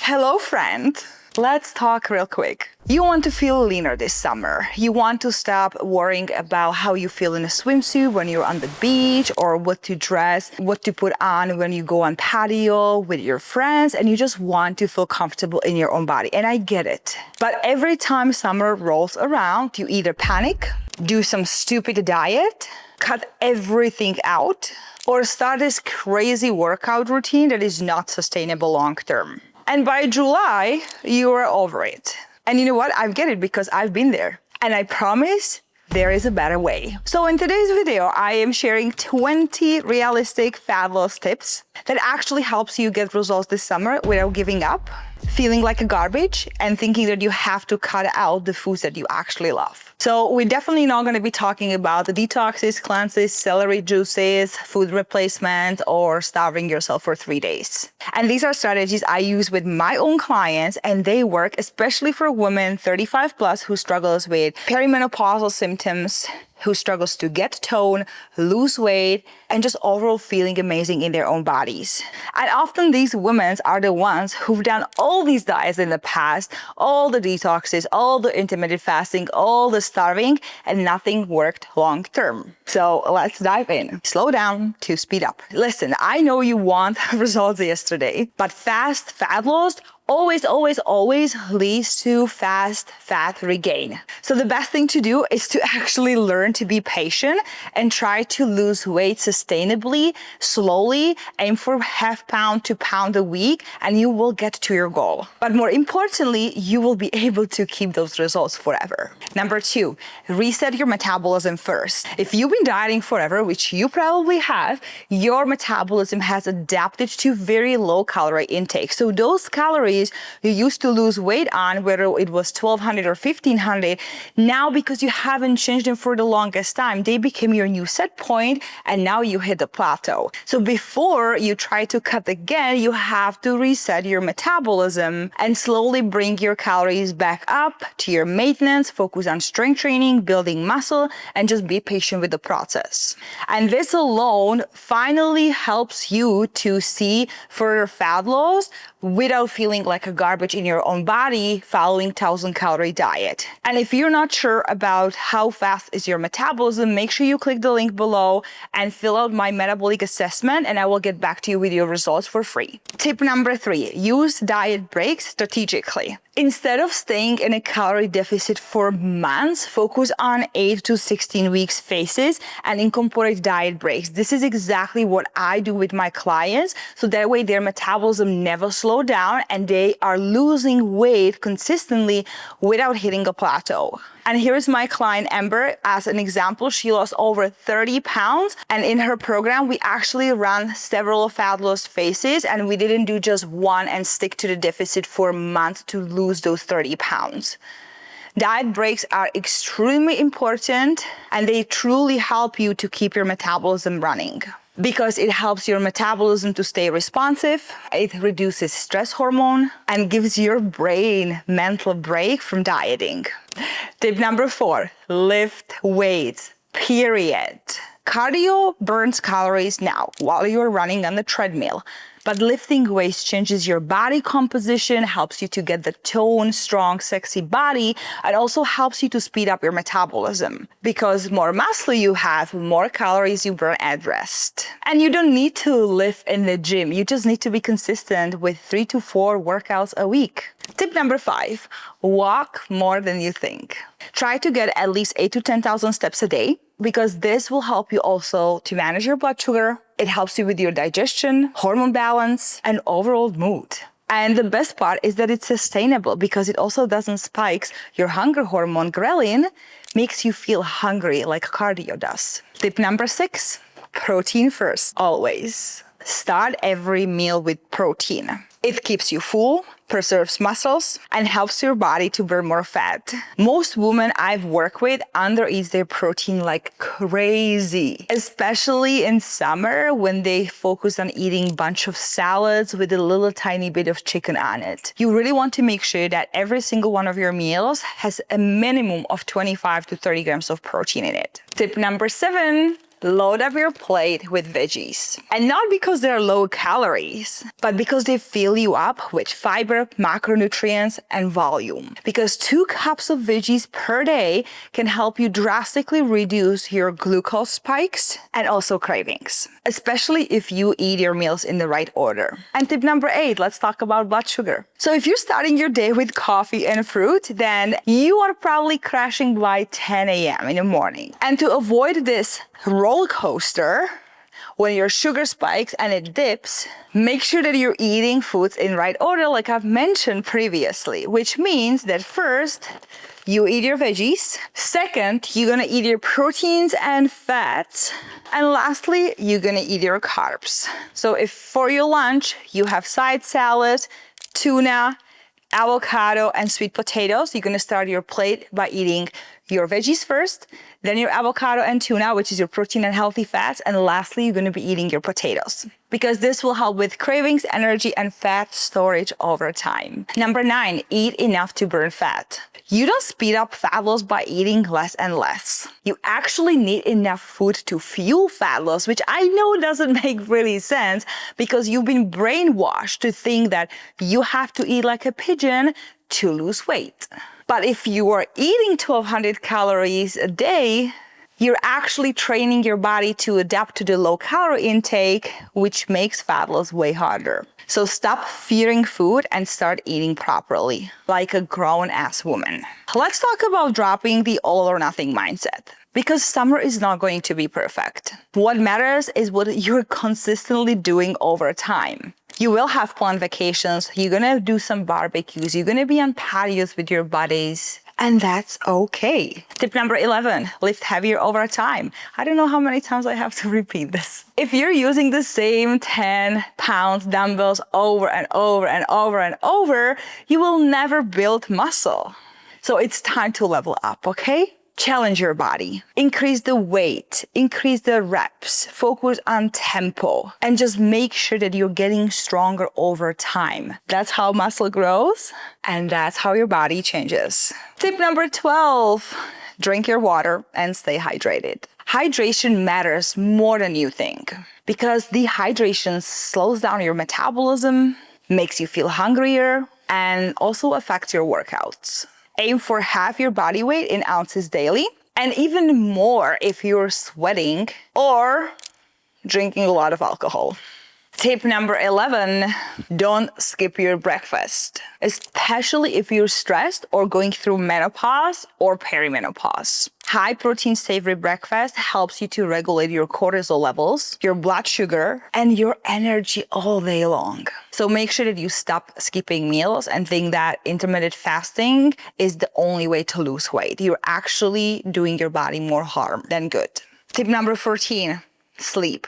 Hello, friend. Let's talk real quick. You want to feel leaner this summer. You want to stop worrying about how you feel in a swimsuit when you're on the beach, or what to dress, what to put on when you go on patio with your friends, and you just want to feel comfortable in your own body. And I get it. But every time summer rolls around, you either panic, do some stupid diet, cut everything out, or start this crazy workout routine that is not sustainable long term. And by July, you are over it. And you know what? I get it because I've been there. And I promise there is a better way. So in today's video, I am sharing 20 realistic fat loss tips that actually helps you get results this summer without giving up, feeling like a garbage, and thinking that you have to cut out the foods that you actually love. So we're definitely not going to be talking about the detoxes, cleanses, celery juices, food replacement, or starving yourself for 3 days. And these are strategies I use with my own clients, and they work especially for women 35 plus who struggles with perimenopausal symptoms, who struggles to get tone, lose weight, and just overall feeling amazing in their own bodies. And often these women are the ones who've done all these diets in the past, all the detoxes, all the intermittent fasting, all the starving, and nothing worked long term. So let's dive in. Slow down to speed up. Listen, I know you want results yesterday, but fast fat loss always leads to fast fat regain. So the best thing to do is to actually learn to be patient and try to lose weight sustainably, slowly, aim for half pound to pound a week, and you will get to your goal. But more importantly, you will be able to keep those results forever. Number 2, reset your metabolism first. If you've been dieting forever, which you probably have, your metabolism has adapted to very low calorie intake. So those calories you used to lose weight on, whether it was 1200 or 1500, now because you haven't changed them for the longest time, they became your new set point, and now you hit the plateau. So before you try to cut again, you have to reset your metabolism and slowly bring your calories back up to your maintenance, focus on strength training, building muscle, and just be patient with the process. And this alone finally helps you to see further fat loss without feeling like a garbage in your own body following 1,000 calorie diet. And if you're not sure about how fast is your metabolism, make sure you click the link below and fill out my metabolic assessment, and I will get back to you with your results for free. Tip number 3, use diet breaks strategically. Instead of staying in a calorie deficit for months, focus on 8 to 16 weeks phases and incorporate diet breaks. This is exactly what I do with my clients, so that way their metabolism never slows down and they are losing weight consistently without hitting a plateau. And here's my client Amber as an example. She lost over 30 pounds, and in her program we actually ran several fat loss phases, and we didn't do just one and stick to the deficit for months to lose those 30 pounds. Diet breaks are extremely important, and they truly help you to keep your metabolism running, because it helps your metabolism to stay responsive, it reduces stress hormone, and gives your brain mental break from dieting. Tip number 4, lift weights, period. Cardio burns calories now while you're running on the treadmill, but lifting weights changes your body composition, helps you to get the toned, strong, sexy body, and also helps you to speed up your metabolism. Because more muscle you have, more calories you burn at rest. And you don't need to lift in the gym. You just need to be consistent with 3 to 4 workouts a week. Tip number 5, walk more than you think. Try to get at least 8 to 10,000 steps a day, because this will help you also to manage your blood sugar. It helps you with your digestion, hormone balance, and overall mood. And the best part is that it's sustainable, because it also doesn't spike your hunger hormone ghrelin, makes you feel hungry like cardio does. Tip number 6, protein first, always. Start every meal with protein. It keeps you full, preserves muscles, and helps your body to burn more fat. Most women I've worked with undereat their protein like crazy, especially in summer when they focus on eating a bunch of salads with a little tiny bit of chicken on it. You really want to make sure that every single one of your meals has a minimum of 25 to 30 grams of protein in it. Tip number 7, load up your plate with veggies. And not because they're low calories, but because they fill you up with fiber, macronutrients, and volume. Because 2 cups of veggies per day can help you drastically reduce your glucose spikes and also cravings, especially if you eat your meals in the right order. And tip number 8, let's talk about blood sugar. So if you're starting your day with coffee and fruit, then you are probably crashing by 10 a.m. in the morning. And to avoid this roller coaster, when your sugar spikes and it dips, make sure that you're eating foods in right order like I've mentioned previously, which means that first, you eat your veggies. Second, you're gonna eat your proteins and fats. And lastly, you're gonna eat your carbs. So if for your lunch, you have side salad, tuna, avocado, and sweet potatoes, you're gonna start your plate by eating your veggies first, then your avocado and tuna, which is your protein and healthy fats, and lastly, you're gonna be eating your potatoes, because this will help with cravings, energy, and fat storage over time. Number 9, eat enough to burn fat. You don't speed up fat loss by eating less and less. You actually need enough food to fuel fat loss, which I know doesn't make really sense because you've been brainwashed to think that you have to eat like a pigeon to lose weight. But if you are eating 1,200 calories a day, you're actually training your body to adapt to the low calorie intake, which makes fat loss way harder. So stop fearing food and start eating properly, like a grown-ass woman. Let's talk about dropping the all or nothing mindset, because summer is not going to be perfect. What matters is what you're consistently doing over time. You will have planned vacations, you're gonna do some barbecues, you're gonna be on patios with your buddies, and that's okay. Tip number 11, lift heavier over time. I don't know how many times I have to repeat this. If you're using the same 10 pounds dumbbells over and over and over and over, you will never build muscle. So it's time to level up, okay? Challenge your body, increase the weight, increase the reps, focus on tempo, and just make sure that you're getting stronger over time. That's how muscle grows, and that's how your body changes. Tip number 12, drink your water and stay hydrated. Hydration matters more than you think because dehydration slows down your metabolism, makes you feel hungrier, and also affects your workouts. Aim for half your body weight in ounces daily, and even more if you're sweating or drinking a lot of alcohol. Tip number 11, don't skip your breakfast, especially if you're stressed or going through menopause or perimenopause. High protein savory breakfast helps you to regulate your cortisol levels, your blood sugar, and your energy all day long. So make sure that you stop skipping meals and think that intermittent fasting is the only way to lose weight. You're actually doing your body more harm than good. Tip number 14, sleep.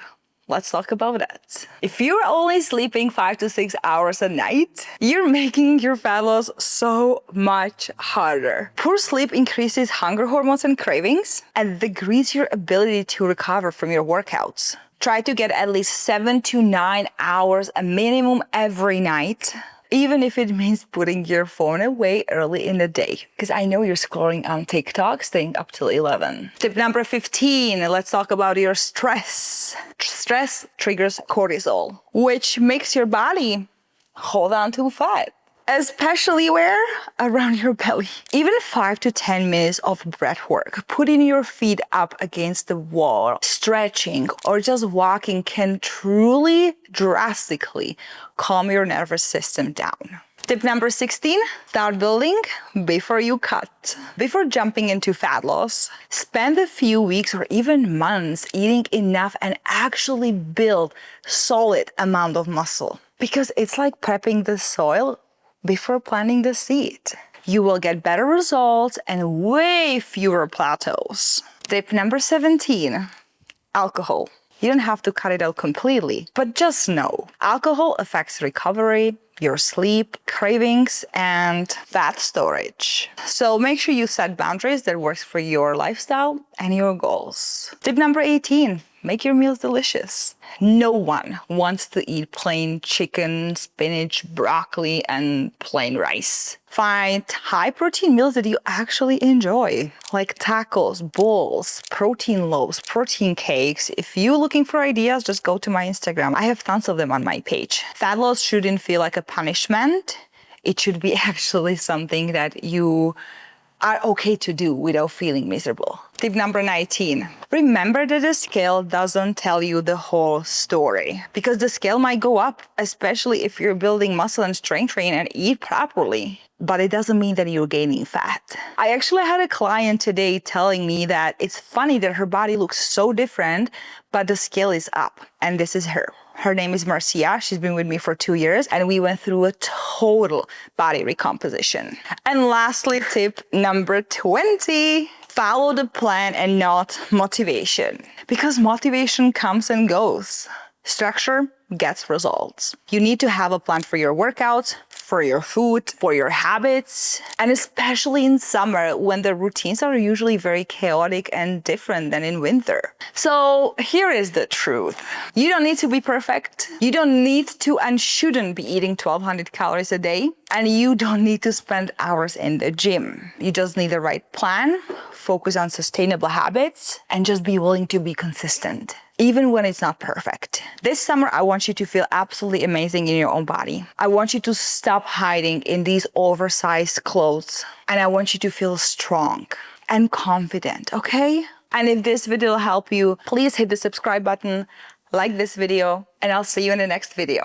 Let's talk about that. If you're only sleeping 5 to 6 hours a night, you're making your fat loss so much harder. Poor sleep increases hunger hormones and cravings and decreases your ability to recover from your workouts. Try to get at least 7 to 9 hours a minimum every night, even if it means putting your phone away early in the day. Because I know you're scrolling on TikTok, staying up till 11. Tip number 15, let's talk about your stress. Stress triggers cortisol, which makes your body hold on to fat. Especially where? Around your belly. Even 5 to 10 minutes of breath work, putting your feet up against the wall, stretching, or just walking can truly drastically calm your nervous system down. Tip number 16, start building before you cut. Before jumping into fat loss, spend a few weeks or even months eating enough and actually build solid amount of muscle. Because it's like prepping the soil before planting the seed. You will get better results and way fewer plateaus. Tip number 17, alcohol. You don't have to cut it out completely, but just know, alcohol affects recovery, your sleep, cravings, and fat storage. So make sure you set boundaries that works for your lifestyle and your goals. Tip number 18, make your meals delicious. No one wants to eat plain chicken, spinach, broccoli, and plain rice. Find high protein meals that you actually enjoy, like tacos, bowls, protein loaves, protein cakes. If you're looking for ideas, just go to my Instagram. I have tons of them on my page. Fat loss shouldn't feel like a punishment. It should be actually something that you are okay to do without feeling miserable. Tip number 19. Remember that the scale doesn't tell you the whole story, because the scale might go up, especially if you're building muscle and strength training and eat properly. But it doesn't mean that you're gaining fat. I actually had a client today telling me that it's funny that her body looks so different, but the scale is up. And this is her. Her name is Marcia. She's been with me for 2 years, and we went through a total body recomposition. And lastly, tip number 20. Follow the plan and not motivation, because motivation comes and goes. Structure gets results. You need to have a plan for your workouts, for your food, for your habits, and especially in summer when the routines are usually very chaotic and different than in winter. So here is the truth. You don't need to be perfect. You don't need to and shouldn't be eating 1,200 calories a day. And you don't need to spend hours in the gym. You just need the right plan, focus on sustainable habits, and just be willing to be consistent, even when it's not perfect. This summer, I want you to feel absolutely amazing in your own body. I want you to stop hiding in these oversized clothes. And I want you to feel strong and confident, okay? And if this video will help you, please hit the subscribe button, like this video, and I'll see you in the next video.